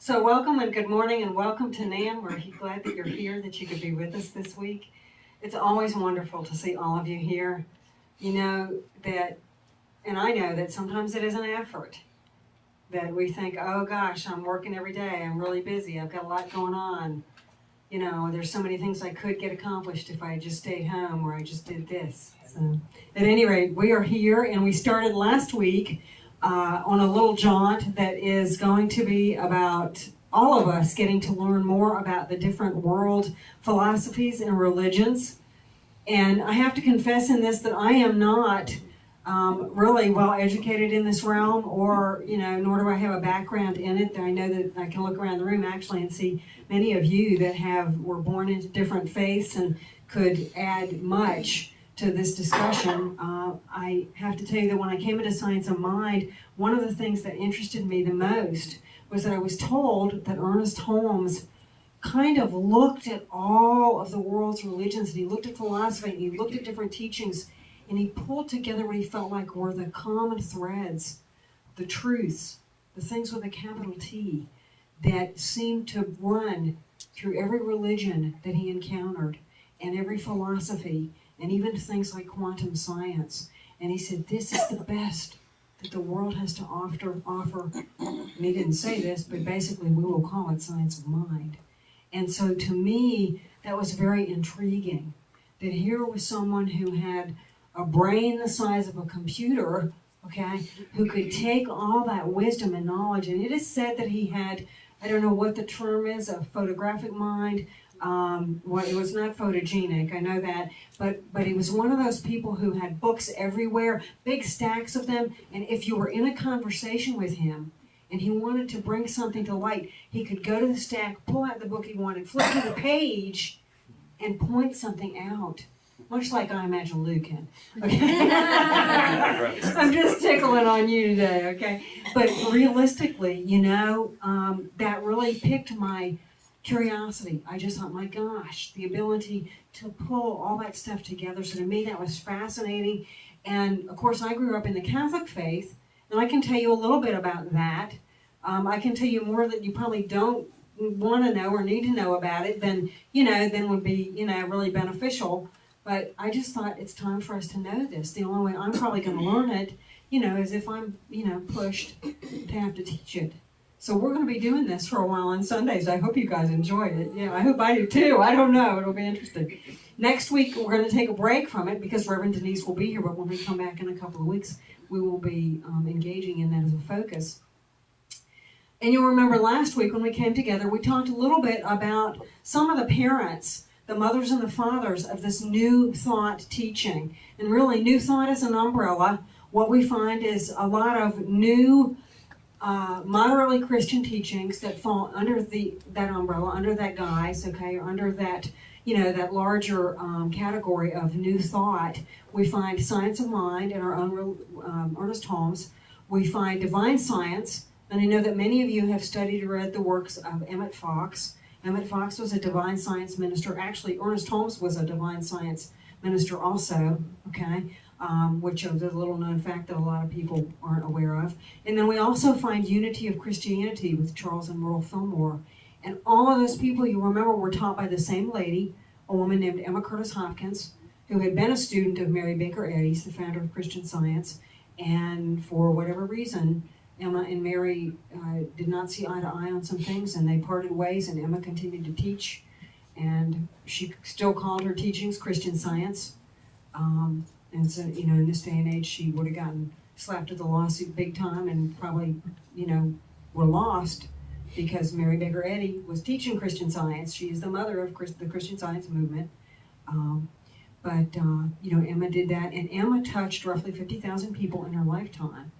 So welcome and good morning and welcome to NAN. We're glad that you're here, that you could be with us this week. It's always wonderful to see all of you here. You know that, and I know that sometimes it is an effort. That we think, oh gosh, I'm working every day, I'm really busy, I've got a lot going on. You know, there's so many things I could get accomplished if I just stayed home or I just did this. So, at any rate, we are here and we started last week on a little jaunt that is going to be about all of us getting to learn more about the different world philosophies and religions. And I have to confess in this that I am not really well educated in this realm, or, nor do I have a background in it. I know that I can look around the room actually and see many of you that were born into different faiths and could add much to this discussion. I have to tell you that when I came into Science of Mind, one of the things that interested me the most was that I was told that Ernest Holmes kind of looked at all of the world's religions, and he looked at philosophy, and he looked at different teachings, and he pulled together what he felt like were the common threads, the truths, the things with a capital T, that seemed to run through every religion that he encountered, and every philosophy, and even things like quantum science. And he said, this is the best that the world has to offer. And he didn't say this, but basically we will call it Science of Mind. And so to me, that was very intriguing, that here was someone who had a brain the size of a computer, okay, who could take all that wisdom and knowledge. And it is said that he had, I don't know what the term is, a photographic mind. Well, it was not photogenic, I know that, but he was one of those people who had books everywhere, big stacks of them, and if you were in a conversation with him, and he wanted to bring something to light, he could go to the stack, pull out the book he wanted, flip to the page, and point something out. Much like I imagine Lou can. Okay? I'm just tickling on you today, okay? But realistically, that really piqued my curiosity. I just thought, my gosh, the ability to pull all that stuff together. So to me, that was fascinating. And of course, I grew up in the Catholic faith, and I can tell you a little bit about that. I can tell you more that you probably don't want to know or need to know about it than would be, really beneficial. But I just thought it's time for us to know this. The only way I'm probably going to learn it, is if I'm, pushed to have to teach it. So we're going to be doing this for a while on Sundays. I hope you guys enjoy it. Yeah, I hope I do too. I don't know. It'll be interesting. Next week, we're going to take a break from it because Reverend Denise will be here. But when we come back in a couple of weeks, we will be engaging in that as a focus. And you'll remember last week when we came together, we talked a little bit about some of the parents, the mothers and the fathers of this New Thought teaching. And really, New Thought is an umbrella. What we find is a lot of new moderately Christian teachings that fall under that umbrella, under that guise, okay, or under that, that larger category of New Thought. We find Science of Mind in our own Ernest Holmes. We find Divine Science, and I know that many of you have studied or read the works of Emmett Fox. Emmett Fox was a Divine Science minister. Actually, Ernest Holmes was a Divine Science minister also, okay? Which is a little known fact that a lot of people aren't aware of. And then we also find Unity of Christianity with Charles and Merle Fillmore. And all of those people, you remember, were taught by the same lady, a woman named Emma Curtis Hopkins, who had been a student of Mary Baker Eddy, the founder of Christian Science. And for whatever reason, Emma and Mary did not see eye to eye on some things, and they parted ways, and Emma continued to teach. And she still called her teachings Christian Science. And so, in this day and age, she would have gotten slapped with a lawsuit big time and probably, were lost because Mary Baker Eddy was teaching Christian Science. She is the mother of the Christian Science movement. But Emma did that, and Emma touched roughly 50,000 people in her lifetime.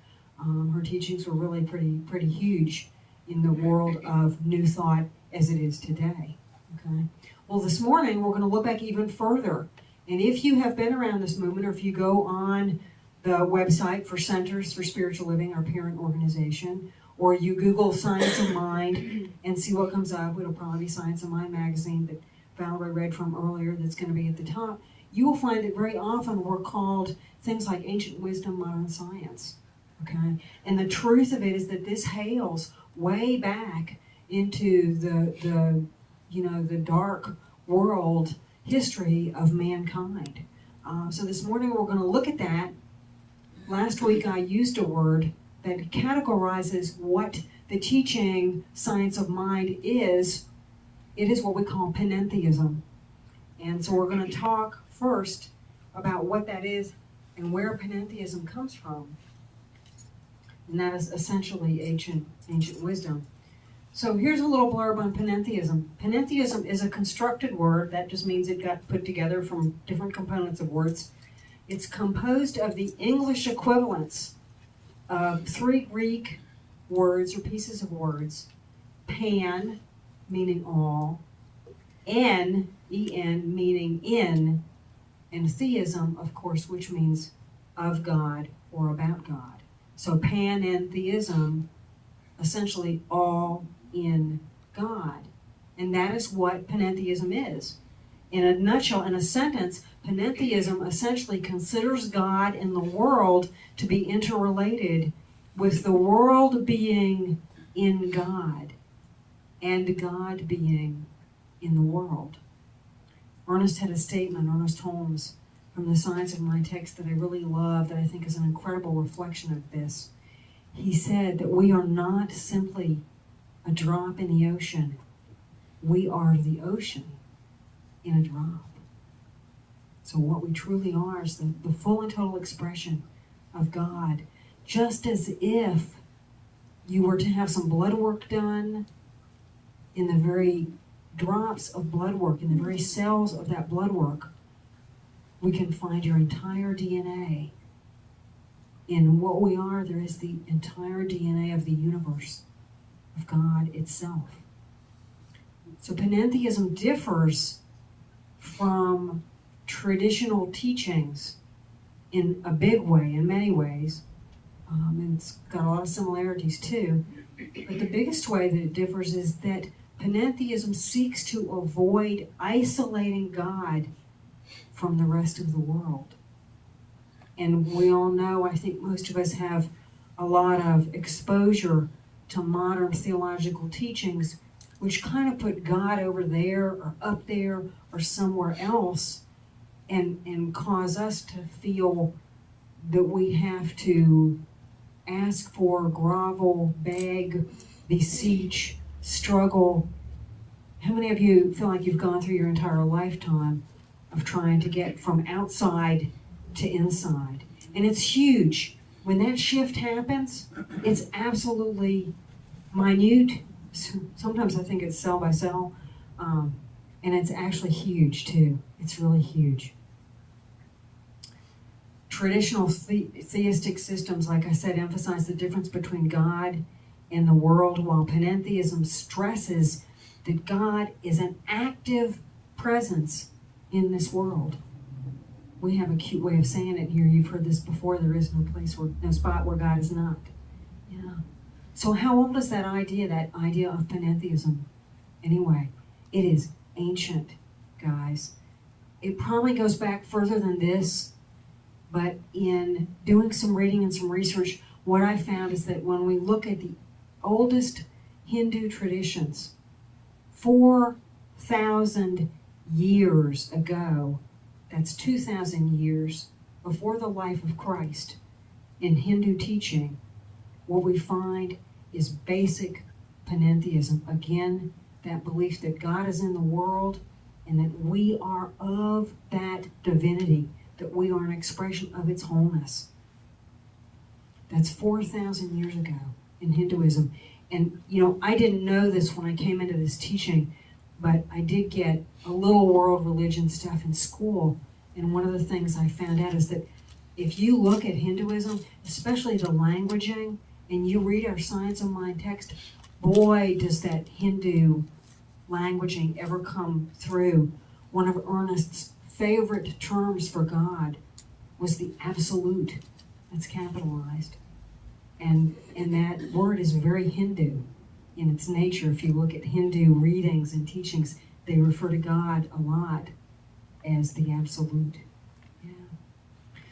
Her teachings were really pretty huge in the world of New Thought as it is today. Okay. Well, this morning, we're going to look back even further. And if you have been around this movement, or if you go on the website for Centers for Spiritual Living, our parent organization, or you Google Science of Mind and see what comes up, it'll probably be Science of Mind magazine that Valerie read from earlier that's going to be at the top, you will find that very often we're called things like ancient wisdom, modern science. Okay? And the truth of it is that this hails way back into the dark world history of mankind. So this morning we're going to look at that. Last week I used a word that categorizes what the teaching science of mind is. It is what we call panentheism. And so we're going to talk first about what that is and where panentheism comes from. And that is essentially ancient wisdom. So here's a little blurb on panentheism. Panentheism is a constructed word. That just means it got put together from different components of words. It's composed of the English equivalents of 3 Greek words or pieces of words. Pan, meaning all. En, E-N, meaning in. And theism, of course, which means of God or about God. So panentheism, essentially all in God. And that is what panentheism is. In a nutshell, in a sentence, panentheism essentially considers God and the world to be interrelated, with the world being in God and God being in the world. Ernest had a statement, Ernest Holmes, from the Science of Mind text that I really love, that I think is an incredible reflection of this. He said that we are not simply a drop in the ocean. We are the ocean in a drop. So what we truly are is the full and total expression of God. Just as if you were to have some blood work done, in the very drops of blood work, in the very cells of that blood work, we can find your entire DNA. In what we are, there is the entire DNA of the universe, of God itself. So panentheism differs from traditional teachings in a big way, in many ways. And it's got a lot of similarities too. But the biggest way that it differs is that panentheism seeks to avoid isolating God from the rest of the world. And we all know, I think most of us have a lot of exposure to modern theological teachings, which kind of put God over there or up there or somewhere else, and cause us to feel that we have to ask for, grovel, beg, beseech, struggle. How many of you feel like you've gone through your entire lifetime of trying to get from outside to inside? And it's huge. When that shift happens, it's absolutely minute. Sometimes I think it's cell by cell. And it's actually huge too. It's really huge. Traditional theistic systems, like I said, emphasize the difference between God and the world, while panentheism stresses that God is an active presence in this world. We have a cute way of saying it here. You've heard this before. There is no spot where God is not. Yeah. So how old is that idea of panentheism? Anyway, it is ancient, guys. It probably goes back further than this, but in doing some reading and some research, what I found is that when we look at the oldest Hindu traditions, 4,000 years ago, that's 2,000 years before the life of Christ, in Hindu teaching, what we find is basic panentheism. Again, that belief that God is in the world and that we are of that divinity, that we are an expression of its wholeness. That's 4,000 years ago in Hinduism. And, I didn't know this when I came into this teaching, but I did get a little world religion stuff in school. And one of the things I found out is that if you look at Hinduism, especially the languaging, and you read our Science of Mind text, boy, does that Hindu languaging ever come through. One of Ernest's favorite terms for God was the absolute. That's capitalized. And that word is very Hindu in its nature. If you look at Hindu readings and teachings, they refer to God a lot as the absolute. Yeah.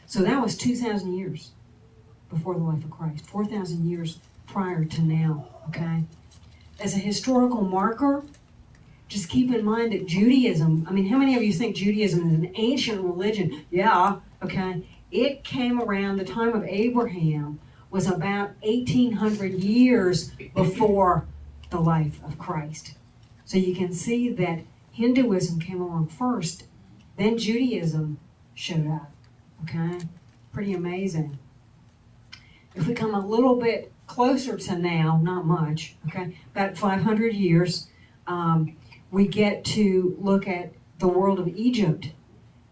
So that was 2,000 years before the life of Christ, 4,000 years prior to now, okay? as a historical marker, just keep in mind that Judaism, I mean, how many of you think Judaism is an ancient religion? Yeah, okay. It came around, the time of Abraham was about 1,800 years before the life of Christ. So you can see that Hinduism came along first, then Judaism showed up, okay? Pretty amazing. If we come a little bit closer to now, not much, okay, about 500 years, we get to look at the world of Egypt.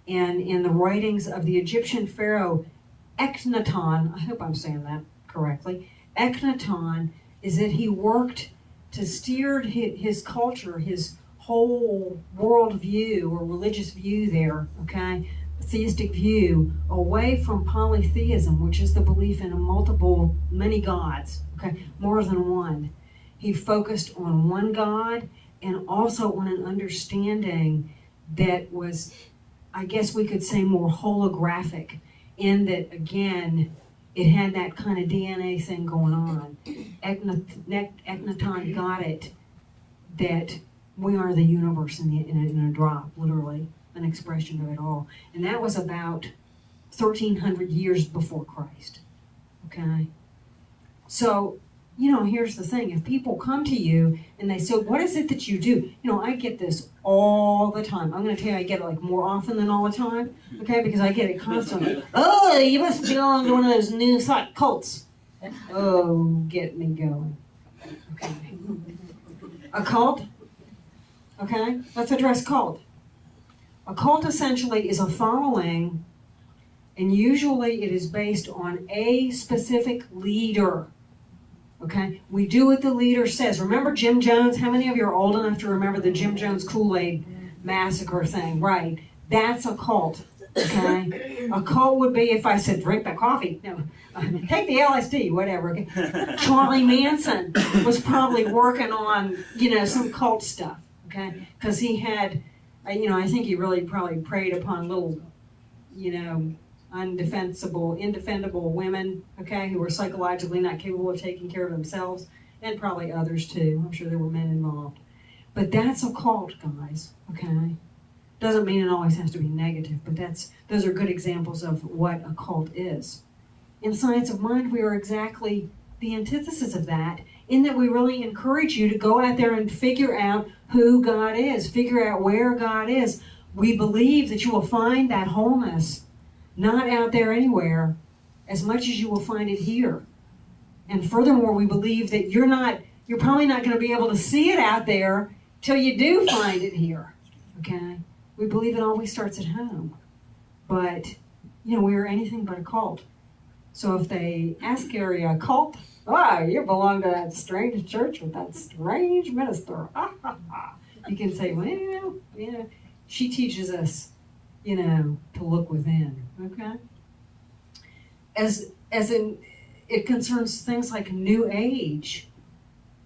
And in the writings of the Egyptian pharaoh Akhenaton, I hope I'm saying that correctly, Akhenaton is that he worked to steer his culture, his whole world view or religious view there, okay, theistic view, away from polytheism, which is the belief in many gods, okay, more than one. He focused on one God and also on an understanding that was, I guess we could say, more holographic, in that, again, it had that kind of DNA thing going on. Akhenaton got it that we are the universe in a drop, literally, an expression of it all. And that was about 1,300 years before Christ, okay? So, you know, here's the thing. If people come to you and they say, what is it that you do? You know, I get this all the time. I'm going to tell you, I get it like more often than all the time, okay? Because I get it constantly. Oh, you must belong to one of those new thought cults. Oh, get me going. Okay. A cult? Okay, let's address cult. A cult essentially is a following, and usually it is based on a specific leader. Okay, we do what the leader says. Remember Jim Jones? How many of you are old enough to remember the Jim Jones Kool-Aid massacre thing? Right, that's a cult. Okay, a cult would be if I said drink that coffee. No, take the LSD, whatever. Okay? Charlie Manson was probably working on, you know, some cult stuff. Okay, because he had, you know, I think he really probably preyed upon little, you know, indefendable women, okay, who were psychologically not capable of taking care of themselves, and probably others too. I'm sure there were men involved. But that's a cult, guys, okay? Doesn't mean it always has to be negative, but those are good examples of what a cult is. In Science of Mind, we are exactly the antithesis of that, in that we really encourage you to go out there and figure out who God is, figure out where God is. We believe that you will find that wholeness not out there anywhere, as much as you will find it here. And furthermore, we believe that you're probably not going to be able to see it out there till you do find it here, okay? We believe it always starts at home. But, you know, we are anything but a cult. So if they ask you, are you a cult? Oh, you belong to that strange church with that strange minister. You can say, well, you know, she teaches us, you know, to look within, okay? As in, it concerns things like New Age.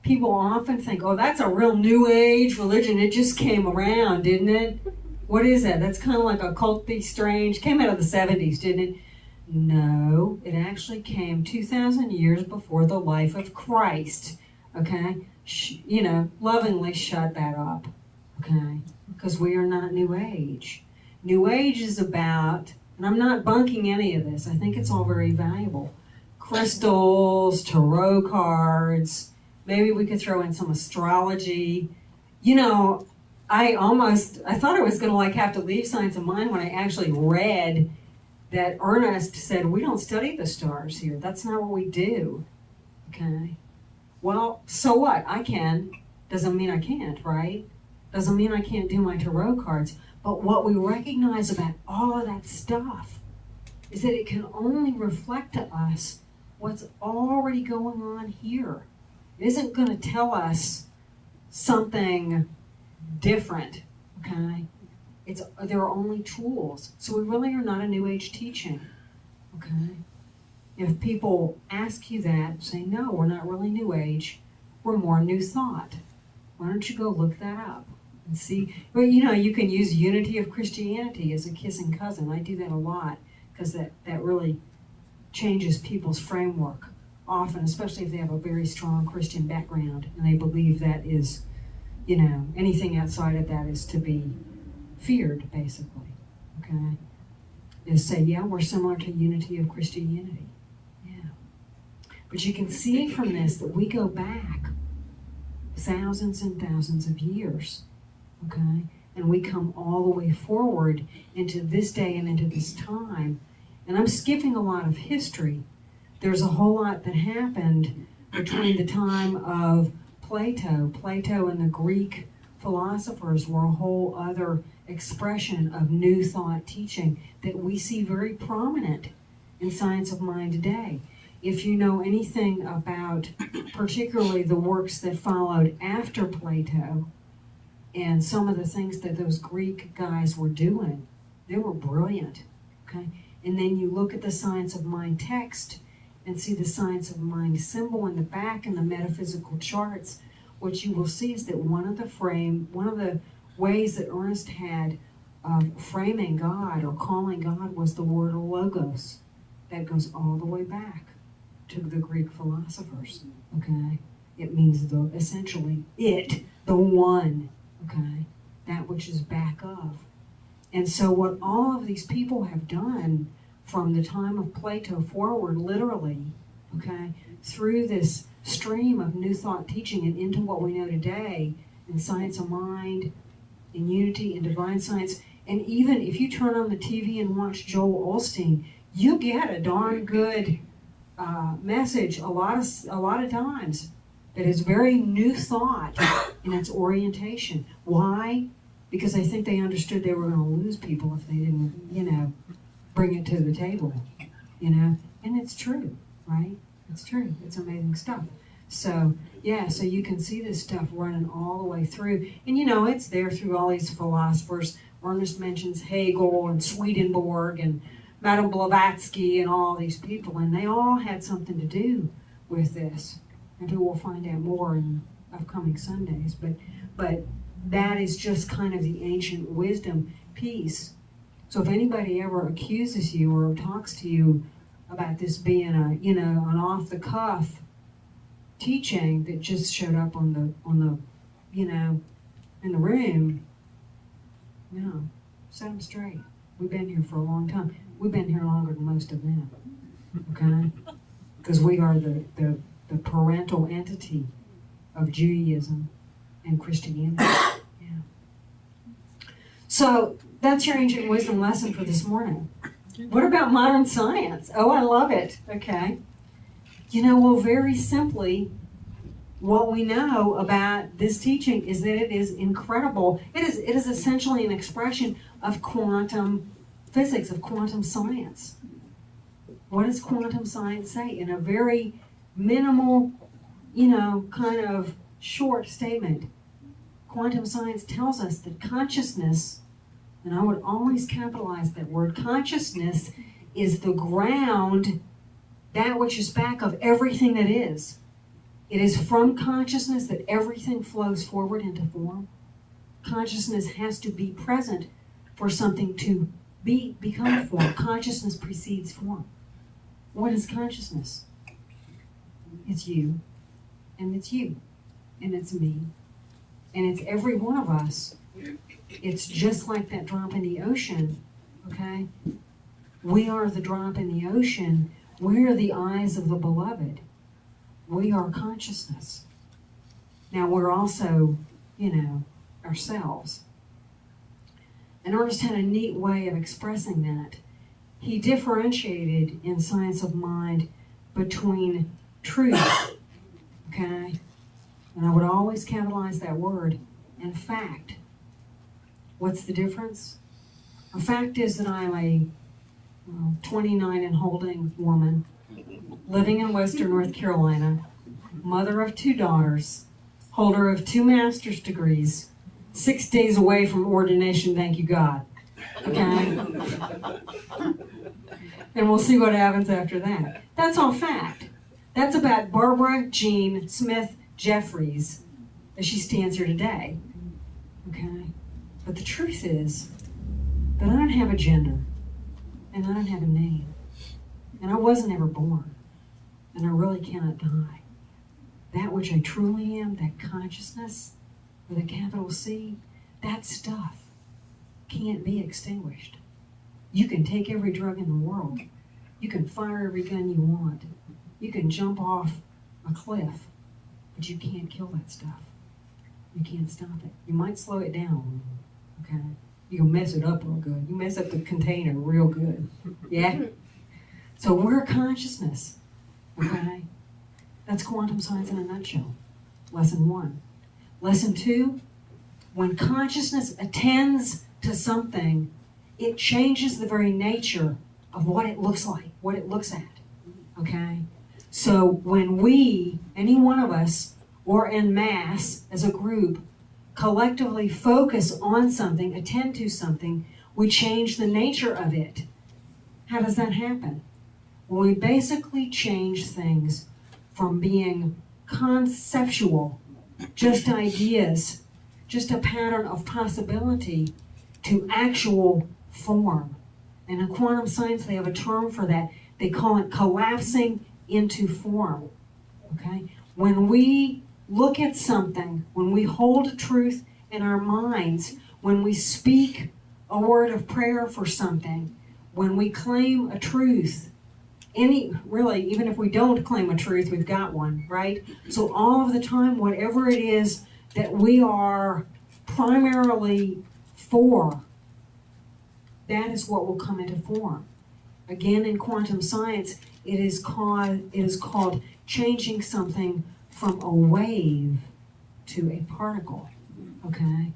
People often think, oh, that's a real New Age religion. It just came around, didn't it? What is that? That's kind of like a culty, strange, came out of the 70s, didn't it? No, it actually came 2,000 years before the life of Christ, okay? You know, lovingly shut that up, okay? Because we are not New Age. New Age is about, and I'm not bunking any of this, I think it's all very valuable. Crystals, tarot cards, maybe we could throw in some astrology. You know, I thought I was going to like have to leave Science of Mind when I actually read that Ernest said, we don't study the stars here. That's not what we do, okay? Well, so what? I can. Doesn't mean I can't, right? Doesn't mean I can't do my tarot cards. But what we recognize about all of that stuff is that it can only reflect to us what's already going on here. It isn't going to tell us something different, okay? There are only tools. So we really are not a New Age teaching, okay? If people ask you that, say, no, we're not really New Age. We're more New Thought. Why don't you go look that up and see? Well, you know, you can use Unity of Christianity as a kissing cousin. I do that a lot because that really changes people's framework often, especially if they have a very strong Christian background and they believe that is, anything outside of that is to be feared, basically, okay? Is say, yeah, we're similar to unity of Christianity. Yeah. But you can see from this that we go back thousands and thousands of years, okay? And we come all the way forward into this day and into this time. And I'm skipping a lot of history. There's a whole lot that happened between the time of Plato. Plato and the Greek philosophers were a whole other expression of new thought teaching that we see very prominent in science of mind today. If you know anything about particularly the works that followed after Plato and some of the things that those Greek guys were doing, they were brilliant, okay? And then you look at the science of mind text and see the science of mind symbol in the back and the metaphysical charts. What you will see is that one of the ways that Ernest had of framing God or calling God was the word logos. That goes all the way back to the Greek philosophers, okay? It means essentially the one, okay? That which is back of. And so what all of these people have done from the time of Plato forward, literally, okay, through this stream of new thought teaching and into what we know today in science of mind, in unity, in divine science, and even if you turn on the TV and watch Joel Osteen, you get a darn good message a lot of times that is very new thought in its orientation. Why? Because I think they understood they were going to lose people if they didn't, bring it to the table, and it's true, right? It's true. It's amazing stuff. So, yeah, so you can see this stuff running all the way through. And, it's there through all these philosophers. Ernest mentions Hegel and Swedenborg and Madame Blavatsky and all these people, and they all had something to do with this. And we'll find out more in upcoming Sundays. But that is just kind of the ancient wisdom piece. So if anybody ever accuses you or talks to you about this being an off-the-cuff teaching that just showed up on the in the room, set them straight. We've been here for a long time. We've been here longer than most of them, okay? Because we are the parental entity of Judaism and Christianity. Yeah. So that's your ancient wisdom lesson for this morning. What about modern science? Oh, I love it. Okay. Well, very simply, what we know about this teaching is that it is incredible. It is essentially an expression of quantum physics, of quantum science. What does quantum science say? In a very minimal, kind of short statement, quantum science tells us that consciousness, and I would always capitalize that word, consciousness is the ground, that which is back of everything that is. It is from consciousness that everything flows forward into form. Consciousness has to be present for something to become form. Consciousness precedes form. What is consciousness? It's you, and it's you, and it's me, and it's every one of us. It's just like that drop in the ocean, okay? We are the drop in the ocean. We are the eyes of the beloved. We are consciousness. Now we're also, ourselves. And Ernest had a neat way of expressing that. He differentiated in science of mind between truth, okay? And I would always capitalize that word, and fact. What's the difference? A fact is that I'm a 29 and holding woman, living in Western North Carolina, mother of 2 daughters, holder of 2 master's degrees, 6 days away from ordination, thank you God. Okay? And we'll see what happens after that. That's all fact. That's about Barbara Jean Smith Jefferys as she stands here today. Okay? But the truth is that I don't have a gender, and I don't have a name, and I wasn't ever born. and I really cannot die. That which I truly am, that consciousness with a capital C, that stuff can't be extinguished. You can take every drug in the world. You can fire every gun you want. You can jump off a cliff, but you can't kill that stuff. You can't stop it. You might slow it down, okay? You can mess it up real good. You mess up the container real good, yeah? So we're consciousness, okay? That's quantum science in a nutshell. Lesson 1. Lesson 2, when consciousness attends to something, it changes the very nature of what it looks like, what it looks at, okay? So when we, any one of us, or en masse as a group, collectively focus on something, attend to something, we change the nature of it. How does that happen? Well, we basically change things from being conceptual, just ideas, just a pattern of possibility, to actual form. And in quantum science, they have a term for that. They call it collapsing into form, okay? When we look at something, when we hold truth in our minds, when we speak a word of prayer for something, when we claim a truth, really, even if we don't claim a truth, we've got one, right? So all of the time, whatever it is that we are primarily for, that is what will come into form. Again, in quantum science, it is called changing something from a wave to a particle, okay?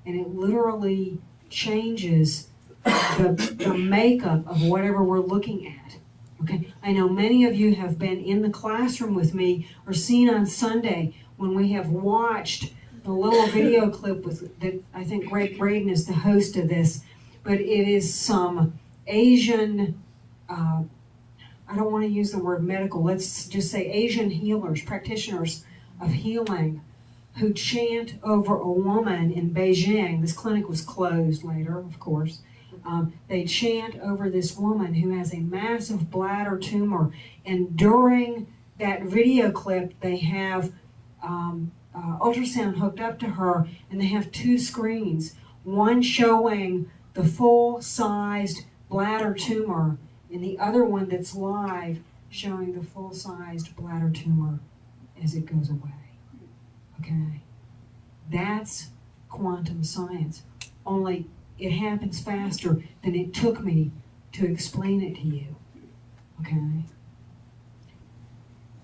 And it literally changes the makeup of whatever we're looking at, okay? I know many of you have been in the classroom with me or seen on Sunday when we have watched the little video clip that I think Greg Braden is the host of this, but it is some Asian, I don't want to use the word medical, let's just say Asian healers, practitioners of healing, who chant over a woman in Beijing. This clinic was closed later, of course. They chant over this woman who has a massive bladder tumor, and during that video clip, they have ultrasound hooked up to her, and they have 2 screens, one showing the full-sized bladder tumor, and the other one that's live showing the full-sized bladder tumor as it goes away, okay? That's quantum science, only it happens faster than it took me to explain it to you, okay?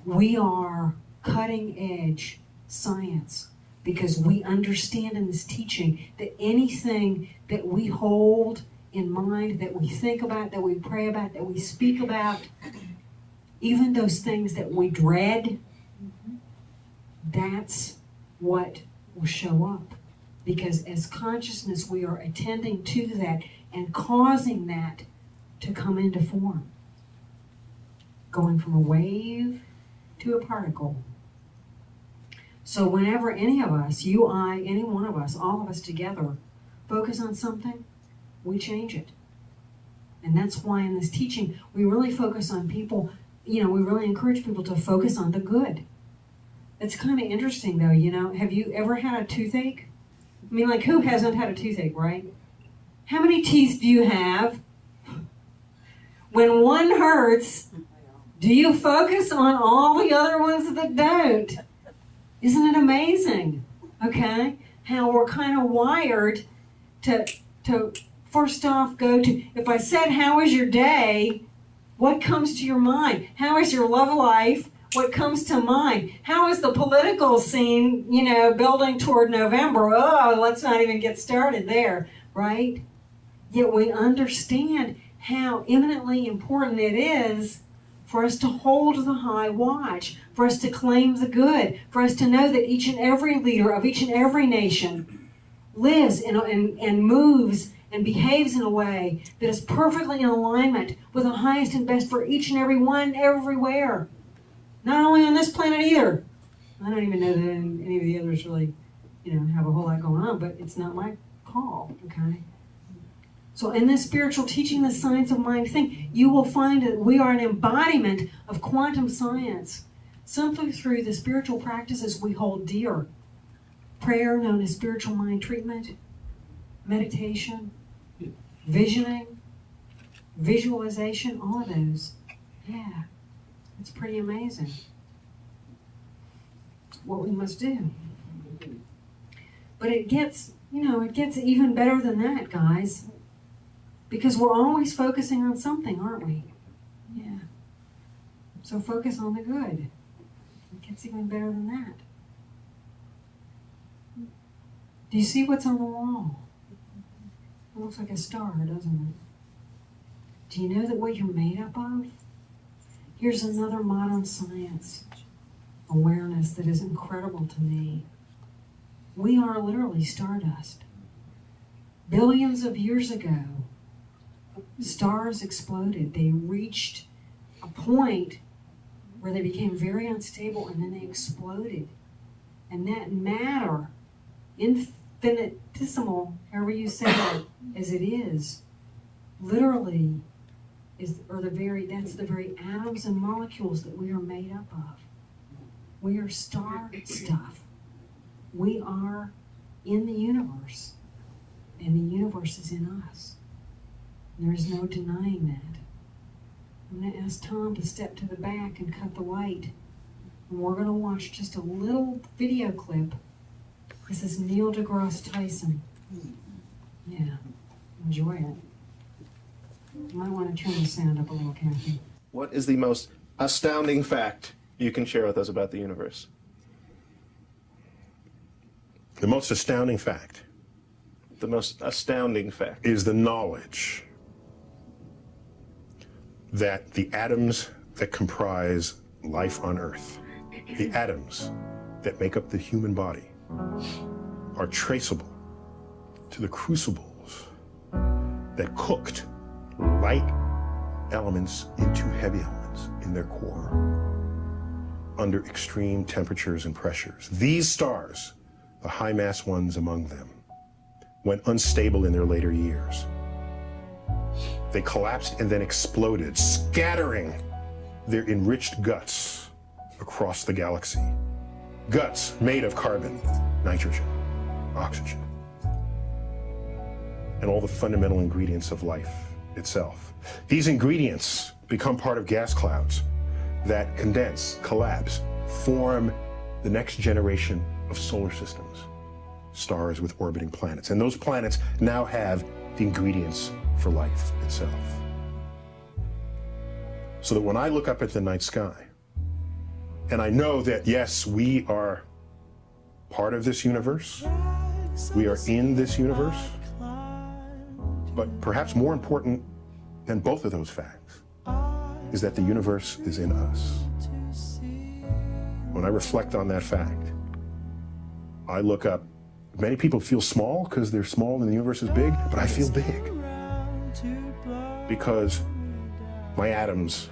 We are cutting-edge science because we understand in this teaching that anything that we hold in mind, that we think about, that we pray about, that we speak about, even those things that we dread, that's what will show up. Because as consciousness, we are attending to that and causing that to come into form. Going from a wave to a particle. So whenever any of us, you, I, any one of us, all of us together, focus on something, we change it. And that's why in this teaching, we really focus on people, we really encourage people to focus on the good. It's kind of interesting though, have you ever had a toothache? I mean, like, who hasn't had a toothache, right? How many teeth do you have? When one hurts, do you focus on all the other ones that don't? Isn't it amazing? Okay? How we're kind of wired to first off go to, if I said, how is your day? What comes to your mind? How is your love life? What comes to mind? How is the political scene, building toward November? Oh, let's not even get started there, right? Yet we understand how eminently important it is for us to hold the high watch, for us to claim the good, for us to know that each and every leader of each and every nation lives and moves and behaves in a way that is perfectly in alignment with the highest and best for each and every one everywhere. Not only on this planet either. I don't even know that any of the others really, have a whole lot going on, but it's not my call, okay? So in this spiritual teaching, the science of mind thing, you will find that we are an embodiment of quantum science simply through the spiritual practices we hold dear. Prayer, known as spiritual mind treatment, meditation, visioning, visualization, all of those. Yeah, it's pretty amazing what we must do. But it gets even better than that, guys. Because we're always focusing on something, aren't we? Yeah. So focus on the good. It gets even better than that. Do you see what's on the wall? It looks like a star, doesn't it? Do you know that what you're made up of? Here's another modern science awareness that is incredible to me. We are literally stardust. Billions of years ago, stars exploded. They reached a point where they became very unstable, and then they exploded. And that matter, infinitesimal, however you say it, as it is, literally that's the very atoms and molecules that we are made up of. We are star stuff. We are in the universe, and the universe is in us. There is no denying that. I'm going to ask Tom to step to the back and cut the light. And we're going to watch just a little video clip. This is Neil deGrasse Tyson. Yeah, enjoy it. You might want to turn the sound up a little, Kathy. What is the most astounding fact you can share with us about the universe? The most astounding fact The most astounding fact. is the knowledge that the atoms that comprise life on Earth, the atoms that make up the human body, are traceable to the crucibles that cooked light elements into heavy elements in their core under extreme temperatures and pressures. These stars, the high mass ones among them, went unstable in their later years. They collapsed and then exploded, scattering their enriched guts across the galaxy. Guts made of carbon, nitrogen, oxygen, and all the fundamental ingredients of life itself. These ingredients become part of gas clouds that condense, collapse, form the next generation of solar systems, stars with orbiting planets. And those planets now have the ingredients for life itself. So that when I look up at the night sky, and I know that, yes, we are part of this universe, we are in this universe, but perhaps more important than both of those facts is that the universe is in us. When I reflect on that fact, I look up. Many people feel small because they're small and the universe is big, but I feel big because my atoms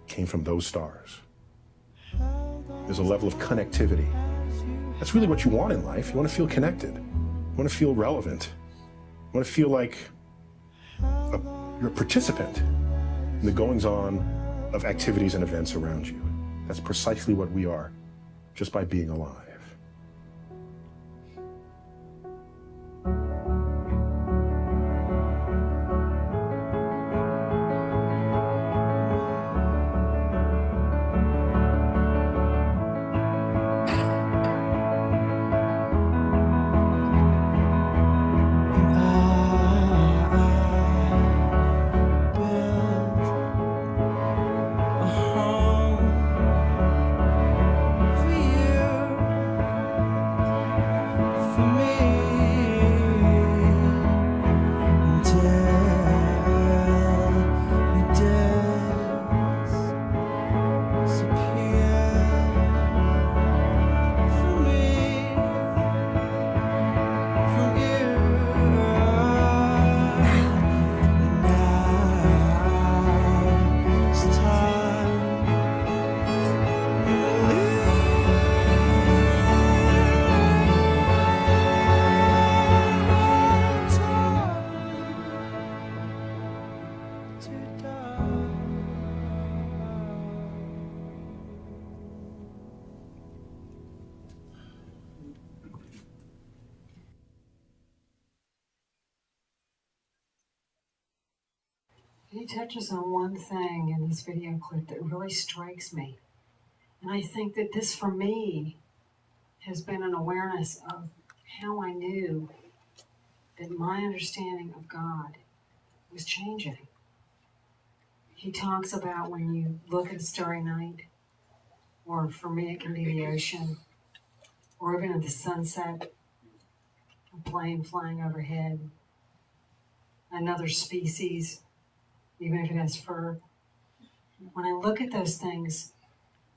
came from those stars. There's a level of connectivity. That's really what you want in life. You want to feel connected. You want to feel relevant. You want to feel like you're a participant in the goings-on of activities and events around you. That's precisely what we are, just by being alive. He touches on one thing in this video clip that really strikes me. And I think that this, for me, has been an awareness of how I knew that my understanding of God was changing. He talks about when you look at a starry night, or for me it can be the ocean, or even at the sunset, a plane flying overhead, another species, even if it has fur. When I look at those things,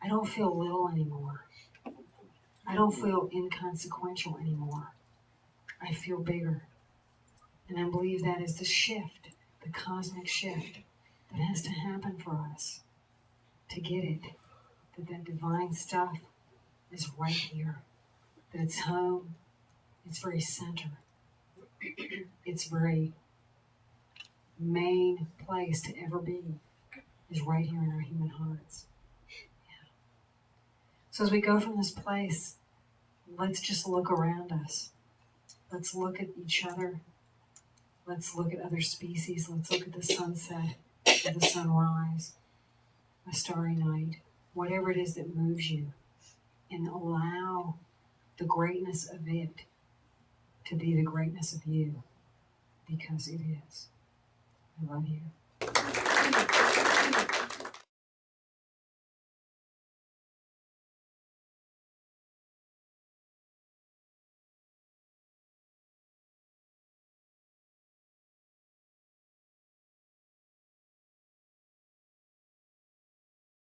I don't feel little anymore. I don't feel inconsequential anymore. I feel bigger. And I believe that is the shift, the cosmic shift that has to happen for us to get it, that divine stuff is right here, that it's home, its very center, its very main place to ever be is right here in our human hearts. Yeah. So as we go from this place, let's just look around us. Let's look at each other. Let's look at other species. Let's look at the sunset or the sunrise, a starry night, whatever it is that moves you, and allow the greatness of it to be the greatness of you, because it is. I love you.